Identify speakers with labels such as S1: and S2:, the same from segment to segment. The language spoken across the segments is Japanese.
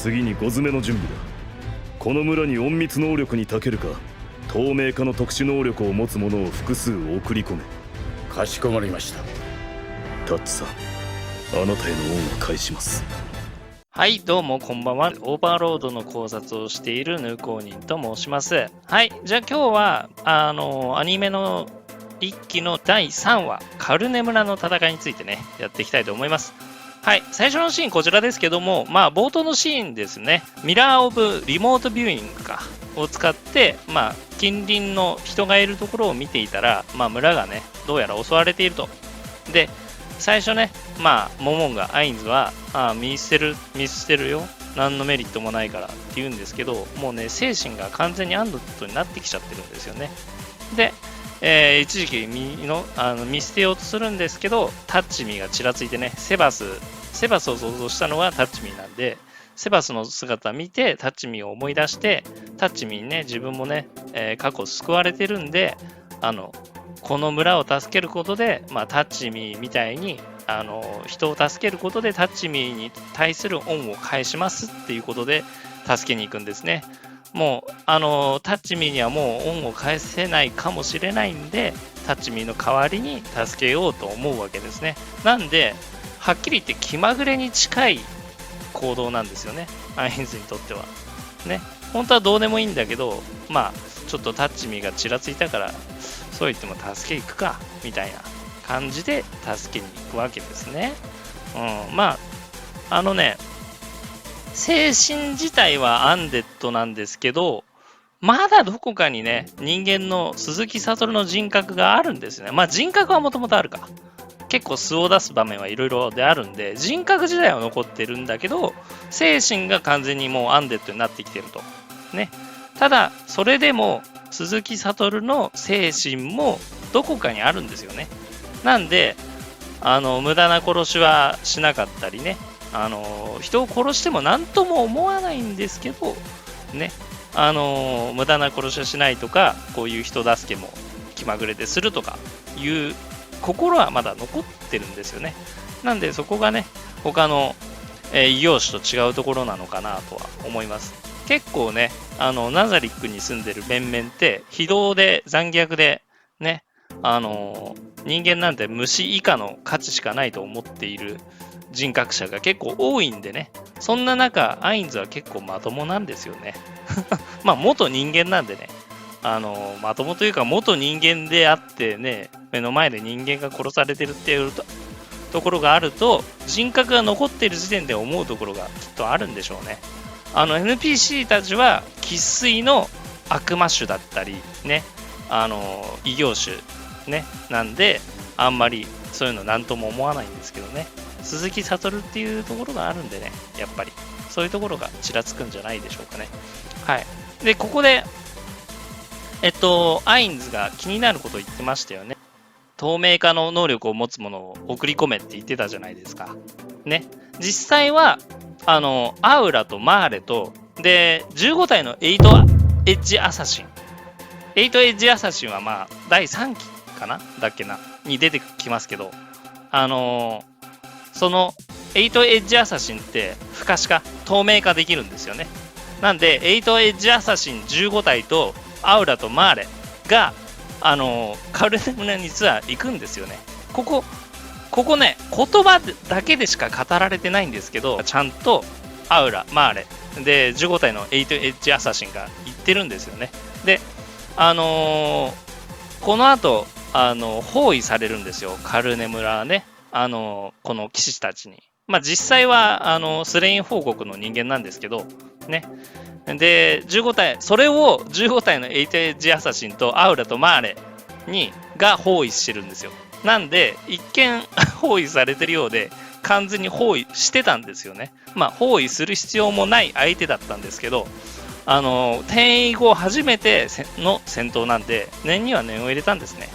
S1: 次に5詰めの準備だ。この村に隠密能力に長けるか透明化の特殊能力を持つ者を複数送り込め。
S2: かしこまりました。
S1: タッチさん、あなたへの恩を返します。
S3: はい、どうもこんばんは。オーバーロードの考察をしているヌーコーニンと申します。はい、じゃあ今日はアニメの一期の第3話、カルネ村の戦いについてね、やっていきたいと思います。はい、最初のシーンこちらですけども、冒頭のシーンですね、ミラーオブリモートビューイングを使って、近隣の人がいるところを見ていたら、村がね、どうやら襲われていると。で、最初ね、モモンが、アインズは、見捨てるよ。何のメリットもないからって言うんですけど、もうね、精神が完全にアンドットになってきちゃってるんですよね。で、一時期見捨てようとするんですけど、タッチミーがちらついてね、セバスを想像したのはタッチミーなんで、セバスの姿を見てタッチミーを思い出して、タッチミーにね、自分もね、過去救われてるんで、この村を助けることで、タッチミーみたいに人を助けることでタッチミーに対する恩を返しますっていうことで助けに行くんですね。もうタッチミーにはもう恩を返せないかもしれないんで、タッチミーの代わりに助けようと思うわけですね。なんではっきり言って気まぐれに近い行動なんですよね、アインズにとってはね。本当はどうでもいいんだけど、ちょっとタッチミーがちらついたからそう言っても助け行くかみたいな感じで助けに行くわけですね。精神自体はアンデッドなんですけど、まだどこかにね、人間の鈴木悟の人格があるんですね。人格はもともとあるか。結構素を出す場面はいろいろであるんで、人格自体は残ってるんだけど、精神が完全にもうアンデッドになってきてると。ね。ただ、それでも、鈴木悟の精神もどこかにあるんですよね。なんで、無駄な殺しはしなかったりね、人を殺しても何とも思わないんですけど、ね、無駄な殺しはしないとか、こういう人助けも気まぐれでするとかいう心はまだ残ってるんですよね。なんでそこがね、他の異業種と違うところなのかなとは思います。結構ね、ナザリックに住んでる面々って非道で残虐でね、人間なんて虫以下の価値しかないと思っている人格者が結構多いんでね、そんな中アインズは結構まともなんですよね。元人間なんでね、まともというか元人間であってね、目の前で人間が殺されてるっていうところがあると、人格が残っている時点で思うところがきっとあるんでしょうね。NPC たちは生粋の悪魔種だったりね、異業種ね、なんであんまりそういうのなんとも思わないんですけどね。鈴木悟っていうところがあるんでね、やっぱりそういうところがちらつくんじゃないでしょうかね。はい。で、ここでアインズが気になることを言ってましたよね。透明化の能力を持つものを送り込めって言ってたじゃないですか。ね。実際はアウラとマーレと、で、15体の8エッジアサシン。8エッジアサシンは第3期かなだっけなに出てきますけど、その8エッジアサシンって不可視化、透明化できるんですよね。なんで、8エッジアサシン15体とアウラとマーレが、カルネ村に実は行くんですよね。ここね、言葉だけでしか語られてないんですけど、ちゃんとアウラ、マーレ、で、15体の8エッジアサシンが言ってるんですよね。で、この後、包囲されるんですよ、カルネ村はね。この騎士たちに。実際は、スレイン報告の人間なんですけど、ね。で、それを15体の8エッジアサシンとアウラとマーレが包囲してるんですよ。なんで、一見包囲されてるようで、完全に包囲してたんですよね。包囲する必要もない相手だったんですけど、転移後初めての戦闘なんで、念には念を入れたんですね。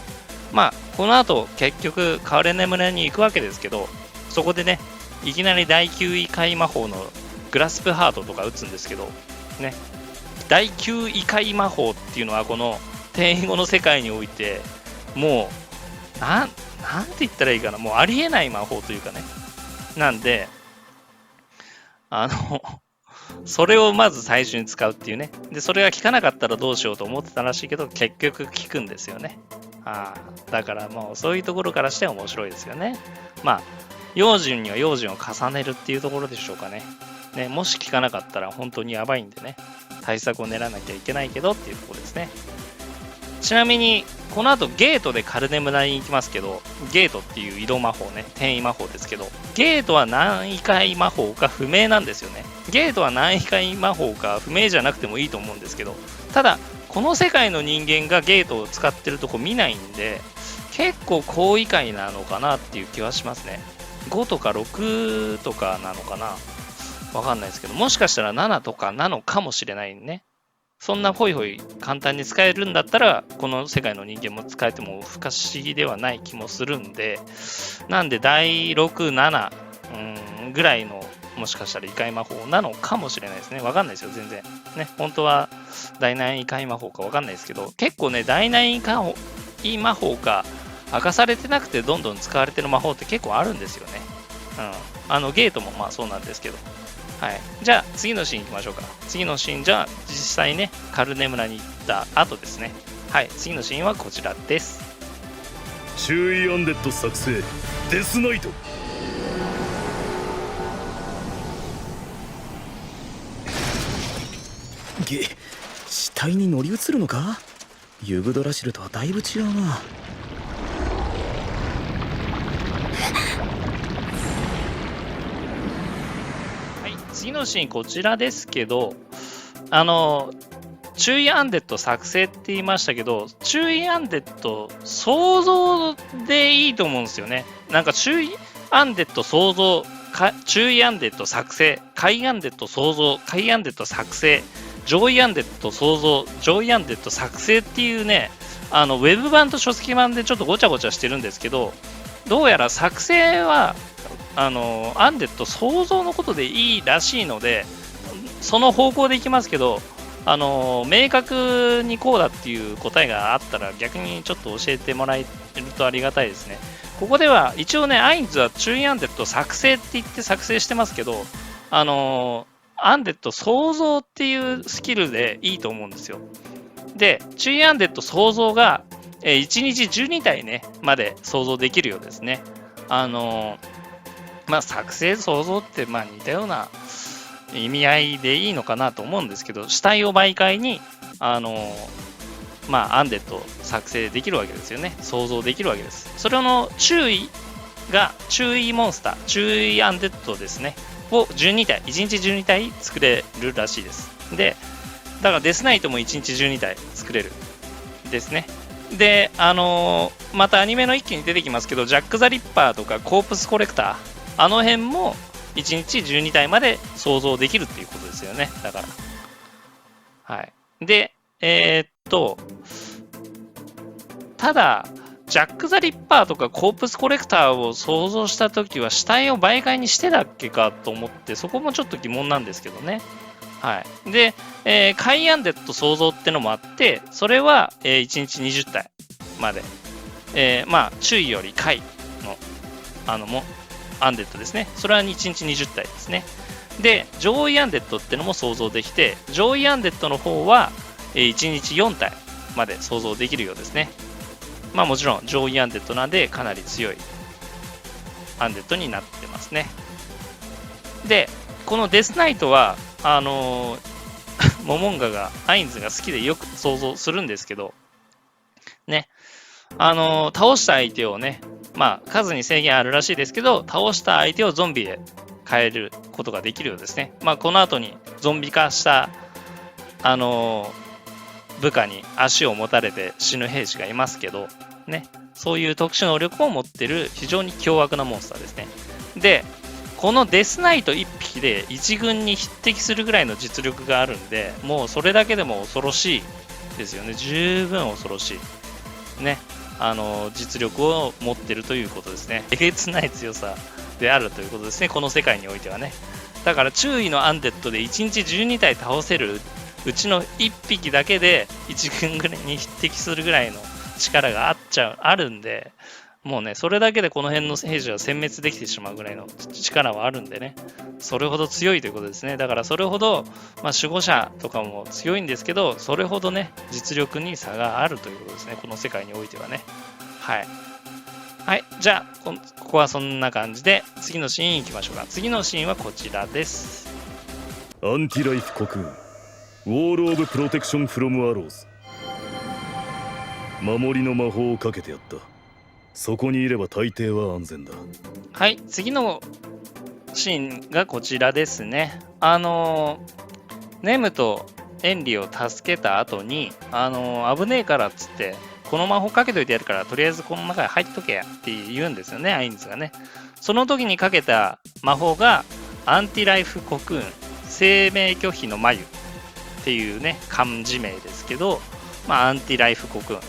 S3: この後、結局、カレネ村に行くわけですけど、そこでね、いきなり第9異界魔法のグラスプハートとか打つんですけど、ね、第9異界魔法っていうのは、この転移後の世界において、もう、なんて言ったらいいかな、もうありえない魔法というかね。なんで、それをまず最初に使うっていうね。で、それが効かなかったらどうしようと思ってたらしいけど、結局効くんですよね。だからもうそういうところからして面白いですよね。まあ、用心には用心を重ねるっていうところでしょうかね。ね、もし効かなかったら本当にやばいんでね、対策を練らなきゃいけないけどっていうところですね。ちなみに、この後ゲートでカルネ村に行きますけど、ゲートっていう移動魔法ね、転移魔法ですけど、ゲートは何異界魔法か不明なんですよね。ゲートは何異界魔法か不明じゃなくてもいいと思うんですけど、ただ、この世界の人間がゲートを使ってるとこ見ないんで、結構高異界なのかなっていう気はしますね。5とか6とかなのかな、わかんないですけど、もしかしたら7とかなのかもしれないね。そんなホイホイ簡単に使えるんだったら、この世界の人間も使えても不可思議ではない気もするんで、なんで第6、7、ぐらいの、もしかしたら異界魔法なのかもしれないですね。わかんないですよ、全然。ね、本当は第何異界魔法かわかんないですけど、結構ね、第何異魔法か明かされてなくてどんどん使われてる魔法って結構あるんですよね。ゲートもまあそうなんですけど。はい、じゃあ次のシーン行きましょうか。次のシーン、じゃあ実際ね、カルネ村に行った後ですね。はい、次のシーンはこちらです。
S1: 注意アンデッド作成デスナイト。
S4: 死体に乗り移るのか？ユグドラシルとはだいぶ違うな。
S3: 次のシーンこちらですけど、注意アンデッド作成って言いましたけど、注意アンデッド想像でいいと思うんですよね。なんか注意アンデッド想像、注意アンデッド作成、下位アンデッド想像、下位アンデッド作成、上位アンデッド想像、上位アンデッド作成っていうね、ウェブ版と書籍版でちょっとごちゃごちゃしてるんですけど、どうやら作成はアンデッド想像のことでいいらしいので、その方向でいきますけど、明確にこうだっていう答えがあったら逆にちょっと教えてもらえるとありがたいですね。ここでは一応ね、アインズは注意アンデッド作成って言って作成してますけど、アンデッド想像っていうスキルでいいと思うんですよ。で、注意アンデッド想像が1日12体ね、まで想像できるようですね。作成想像って似たような意味合いでいいのかなと思うんですけど、死体を媒介にアンデッド作成できるわけですよね。想像できるわけです。それの注意が注意モンスター、注意アンデッドですねを12体、1日12体作れるらしいです。で、だからデスナイトも1日12体作れるですね。で、またアニメの一気に出てきますけど、ジャック・ザ・リッパーとかコープスコレクター、あの辺も1日12体まで想像できるっていうことですよね。だから。はい。で、ただ、ジャック・ザ・リッパーとかコープスコレクターを想像したときは死体を媒介にしてたっけかと思って、そこもちょっと疑問なんですけどね。はい。で、カイアンデッド想像ってのもあって、それは、1日20体まで。注意よりカイの、アンデッドですね。それは1日20体ですね。で、上位アンデッドってのも想像できて、上位アンデッドの方は、1日4体まで想像できるようですね。もちろん上位アンデッドなんでかなり強いアンデッドになってますね。で、このデスナイトは、モモンガが、アインズが好きでよく想像するんですけど、ね、倒した相手をね、数に制限あるらしいですけど、倒した相手をゾンビへ変えることができるようですね。この後にゾンビ化した、部下に足を持たれて死ぬ兵士がいますけど、ね、そういう特殊能力を持っている非常に凶悪なモンスターですね。で、このデスナイト1匹で1軍に匹敵するぐらいの実力があるんで、もうそれだけでも恐ろしいですよね。十分恐ろしい。ね。実力を持ってるということですね。えげつない強さであるということですね。この世界においてはね。だから注意のアンデッドで1日12体倒せるうちの1匹だけで1軍ぐらいに匹敵するぐらいの力があるんで、もうね、それだけでこの辺の兵士は殲滅できてしまうぐらいの力はあるんでね、それほど強いということですね。だからそれほど、守護者とかも強いんですけど、それほどね、実力に差があるということですね、この世界においてはね。はい。はい、じゃあ、ここはそんな感じで、次のシーン行きましょうか。次のシーンはこちらです。
S1: アンティライフコクーン、ウォール・オブ・プロテクション・フロム・アローズ。守りの魔法をかけてやった。そこにいれば大抵は安全だ。
S3: はい、次のシーンがこちらですね。ネムとエンリを助けた後に、危ねえからっつって、この魔法かけといてやるから、とりあえずこの中に入っとけやって言うんですよね、アインズがね。その時にかけた魔法が、アンティライフコクーン、生命拒否の眉っていうね、漢字名ですけど、アンティライフコクーン。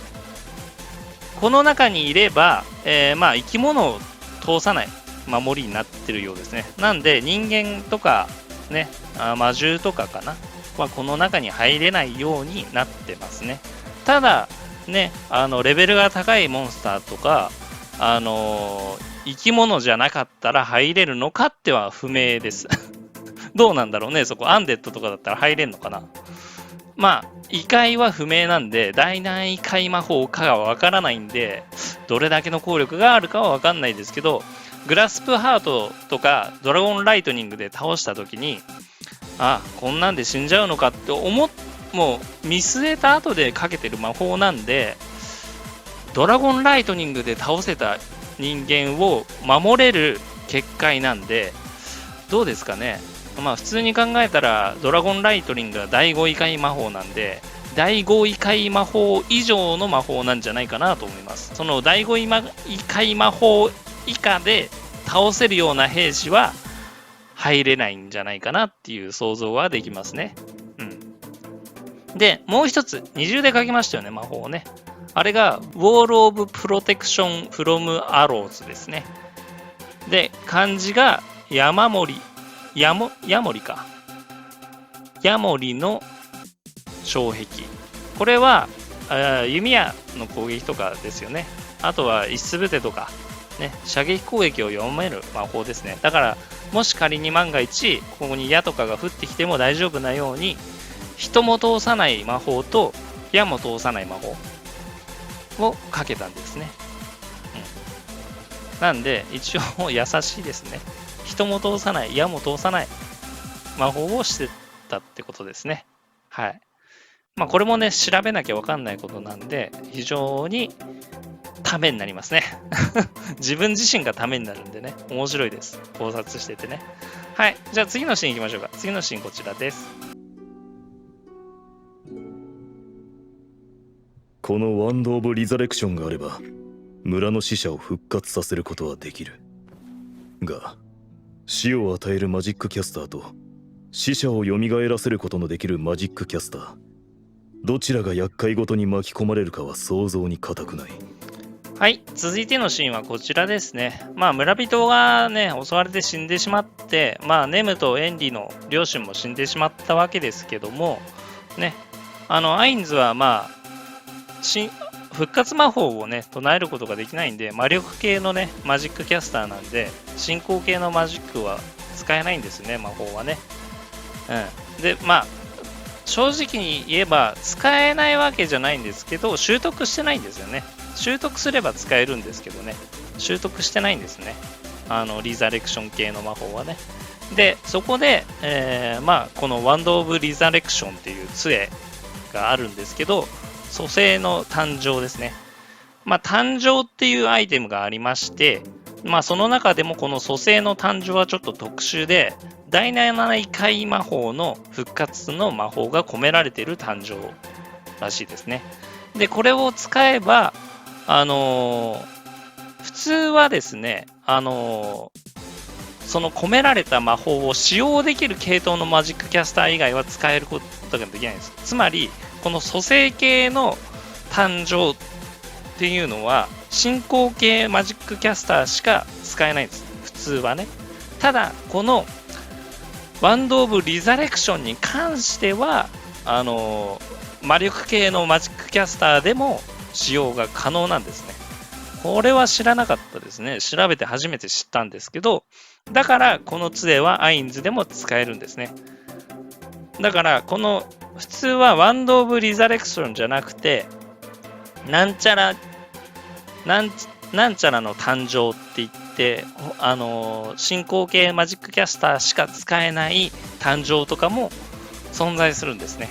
S3: この中にいれば、生き物を通さない守りになってるようですね。なんで人間とかね、魔獣とかかな、この中に入れないようになってますね。ただね、レベルが高いモンスターとか、生き物じゃなかったら入れるのかっては不明です。どうなんだろうね、そこアンデッドとかだったら入れるのかな。異界は不明なんで、大難異界魔法かがわからないんで、どれだけの効力があるかはわかんないですけど、グラスプハートとかドラゴンライトニングで倒した時に、こんなんで死んじゃうのかってもう見据えた後でかけてる魔法なんで、ドラゴンライトニングで倒せた人間を守れる結界なんで、どうですかね。普通に考えたらドラゴンライトニングは第5異界魔法なんで、第5異界魔法以上の魔法なんじゃないかなと思います。その第5異界魔法以下で倒せるような兵士は入れないんじゃないかなっていう想像はできますね。で、もう一つ、二重で書きましたよね、魔法をね。あれが、ウォール・オブ・プロテクション・フロム・アローズですね。で、漢字が、ヤモリか。ヤモリの障壁。これは、弓矢の攻撃とかですよね。あとは、イスブテとか、ね、射撃攻撃を読める魔法ですね。だから、もし仮に万が一、ここに矢とかが降ってきても大丈夫なように、人も通さない魔法と矢も通さない魔法をかけたんですね。なんで一応優しいですね。人も通さない矢も通さない魔法をしてたってことですね。はい。これもね、調べなきゃ分かんないことなんで非常にためになりますね。自分自身がためになるんでね、面白いです。考察しててね。はい。じゃあ次のシーン行きましょうか。次のシーンこちらです。
S1: このワンド・オブ・リザレクションがあれば村の死者を復活させることはできるが、死を与えるマジックキャスターと死者を蘇らせることのできるマジックキャスター、どちらが厄介ごとに巻き込まれるかは想像に難くない。
S3: はい、続いてのシーンはこちらですね。村人がね、襲われて死んでしまって、ネムとエンリの両親も死んでしまったわけですけども、ね、アインズは復活魔法をね、唱えることができないんで、魔力系のね、マジックキャスターなんで、進行系のマジックは使えないんですね、魔法はね。で、正直に言えば、使えないわけじゃないんですけど、習得してないんですよね。習得すれば使えるんですけどね、習得してないんですね。リザレクション系の魔法はね。で、そこで、このワンド・オブ・リザレクションっていう杖があるんですけど、蘇生の誕生ですね。誕生っていうアイテムがありまして、その中でもこの蘇生の誕生はちょっと特殊で、第7異界魔法の復活の魔法が込められている誕生らしいですね。で、これを使えば、普通はですね、その込められた魔法を使用できる系統のマジックキャスター以外は使えることができないんです。つまり、この蘇生系の誕生っていうのは進行系マジックキャスターしか使えないんです、普通はね。ただこのワンド・オブ・リザレクションに関しては魔力系のマジックキャスターでも使用が可能なんですね。これは知らなかったですね。調べて初めて知ったんですけど、だからこの杖はアインズでも使えるんですね。だからこの普通はワンド・オブ・リザレクションじゃなくて、なんちゃらの誕生って言って、進行形マジックキャスターしか使えない誕生とかも存在するんですね。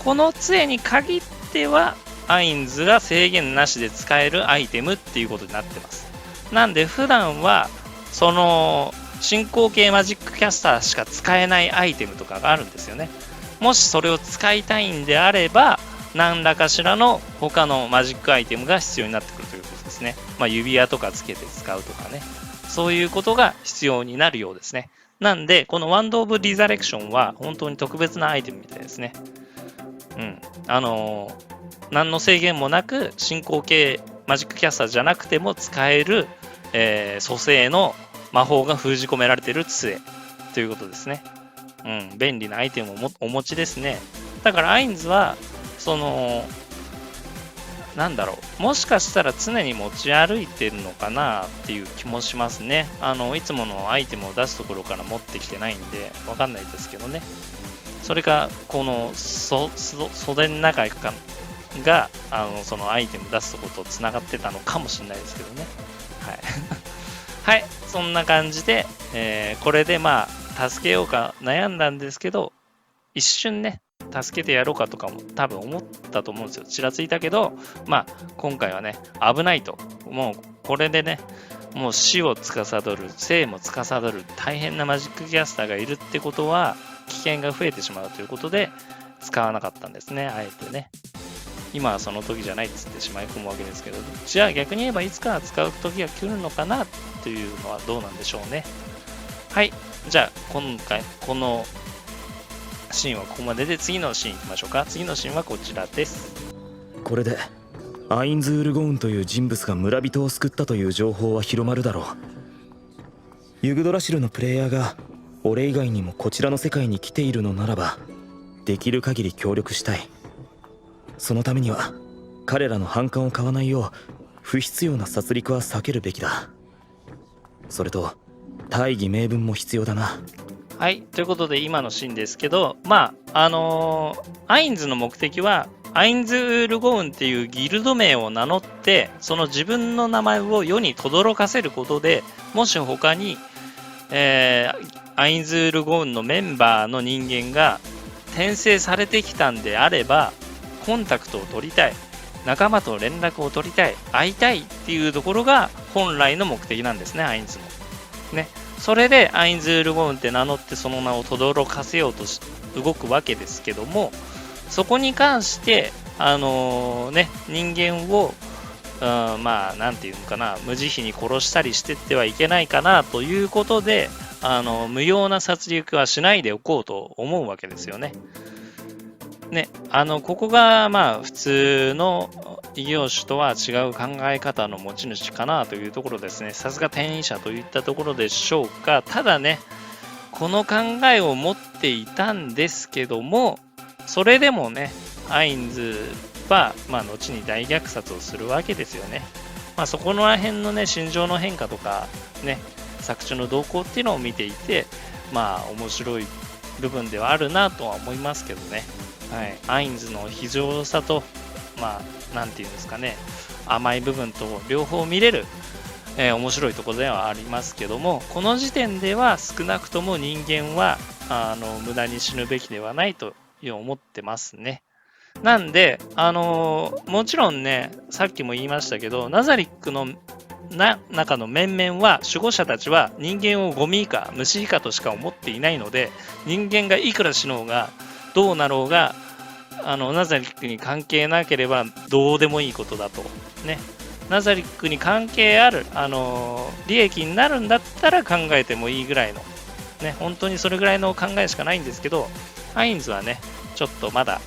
S3: この杖に限ってはアインズが制限なしで使えるアイテムっていうことになってます。なんで普段はその進行形マジックキャスターしか使えないアイテムとかがあるんですよね。もしそれを使いたいんであれば、何らかしらの他のマジックアイテムが必要になってくるということですね。指輪とかつけて使うとかね。そういうことが必要になるようですね。なんで、このワンド・オブ・リザレクションは本当に特別なアイテムみたいですね。何の制限もなく進行形マジックキャスターじゃなくても使える、蘇生の魔法が封じ込められている杖ということですね。便利なアイテムをお持ちですね。だからアインズはもしかしたら常に持ち歩いてるのかなっていう気もしますね。いつものアイテムを出すところから持ってきてないんでわかんないですけどね。それかこの袖の中がそのアイテム出すところとつながってたのかもしれないですけどね。はいはい、そんな感じで、これで助けようか悩んだんですけど、一瞬ね助けてやろうかとかも多分思ったと思うんですよ。ちらついたけど、今回はね危ないと、もうこれでねもう死を司る生も司る大変なマジックキャスターがいるってことは危険が増えてしまうということで使わなかったんですね。あえてね、今はその時じゃないっつってしまい込むわけですけど、じゃあ逆に言えばいつか使う時が来るのかなというのはどうなんでしょうね。はい、じゃあ今回このシーンはここまでで、次のシーンいきましょうか。次のシーンはこちらです。
S4: これでアインズ・ウルゴーンという人物が村人を救ったという情報は広まるだろう。ユグドラシルのプレイヤーが俺以外にもこちらの世界に来ているのならば、できる限り協力したい。そのためには彼らの反感を買わないよう不必要な殺戮は避けるべきだ。それと大義名分も必要だな。
S3: はい、ということで今のシーンですけど、アインズの目的はアインズ・ウールゴーンっていうギルド名を名乗って、その自分の名前を世に轟かせることで、もし他に、アインズ・ウールゴーンのメンバーの人間が転生されてきたんであれば、コンタクトを取りたい、仲間と連絡を取りたい、会いたいっていうところが本来の目的なんですね、アインズの。ね。それでアインズ・ウールゴーンって名乗ってその名を轟かせようと動くわけですけども、そこに関して人間をなんていうのかな、無慈悲に殺したりしてってはいけないかなということで、無用な殺戮はしないでおこうと思うわけですよね。ね、ここが普通の異業種とは違う考え方の持ち主かなというところですね。さすが転移者といったところでしょうか。ただね、この考えを持っていたんですけども、それでもね、アインズは後に大虐殺をするわけですよね。そこら辺のね、心情の変化とかね、作中の動向っていうのを見ていて、面白い部分ではあるなとは思いますけどね。はい、アインズの非常さとなんていうんですかね、甘い部分と両方見れる、面白いところではありますけども、この時点では少なくとも人間は無駄に死ぬべきではないと思ってますね。なんでもちろんね、さっきも言いましたけど、ナザリックの中の面々は、守護者たちは人間をゴミ以下、虫以下としか思っていないので、人間がいくら死のうがどうなろうがナザリックに関係なければどうでもいいことだとね。ナザリックに関係ある利益になるんだったら考えてもいいぐらいのね、本当にそれぐらいの考えしかないんですけど、アインズはねちょっとまだ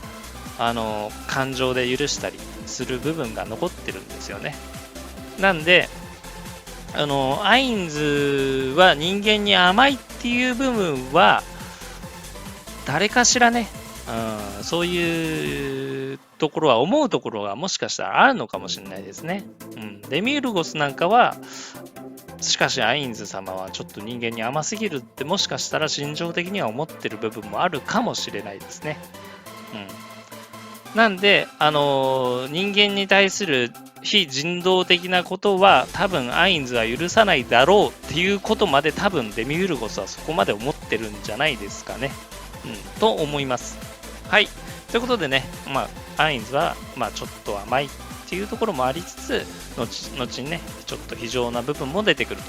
S3: 感情で許したりする部分が残ってるんですよね。なんでアインズは人間に甘いっていう部分は誰かしらね、そういうところは思うところがもしかしたらあるのかもしれないですね。デミウルゴスなんかは、しかしアインズ様はちょっと人間に甘すぎるってもしかしたら心情的には思ってる部分もあるかもしれないですね。なんで、人間に対する非人道的なことは多分アインズは許さないだろうっていうことまで多分デミウルゴスはそこまで思ってるんじゃないですかね。と思います。はい。ということでね、アインズは、ちょっと甘いっていうところもありつつ、後にね、ちょっと非常な部分も出てくる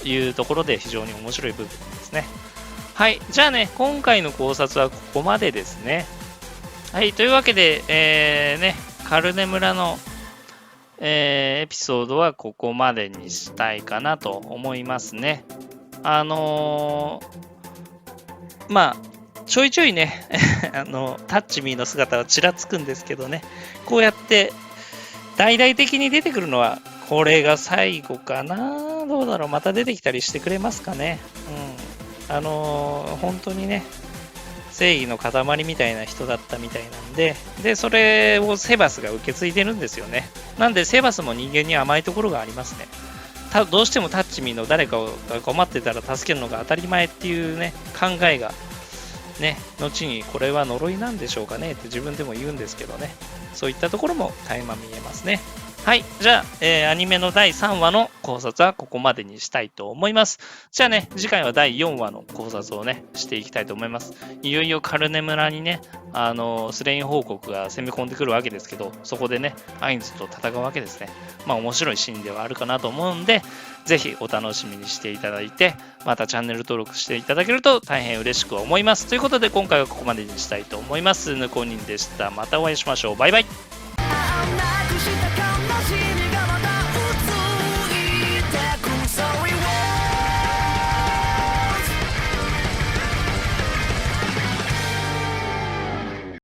S3: というところで非常に面白い部分ですね。はい。じゃあね、今回の考察はここまでですね。はい。というわけで、カルネ村の、エピソードはここまでにしたいかなと思いますね。ちょいちょいね、タッチミーの姿はちらつくんですけどね、こうやって大々的に出てくるのは、これが最後かな。どうだろう、また出てきたりしてくれますかね。本当にね、正義の塊みたいな人だったみたいなんで、それをセバスが受け継いでるんですよね。なんで、セバスも人間に甘いところがありますね。どうしてもタッチミーの誰かが困ってたら助けるのが当たり前っていうね、考えが、ね、後にこれは呪いなんでしょうかねって自分でも言うんですけどね、そういったところも垣間見えますね。はい。じゃあ、アニメの第3話の考察はここまでにしたいと思います。じゃあね、次回は第4話の考察をね、していきたいと思います。いよいよカルネ村にね、スレイン報告が攻め込んでくるわけですけど、そこでね、アインズと戦うわけですね。面白いシーンではあるかなと思うんで、ぜひお楽しみにしていただいて、またチャンネル登録していただけると大変嬉しく思います。ということで、今回はここまでにしたいと思います。ぬこにんでした。またお会いしましょう。バイバイ。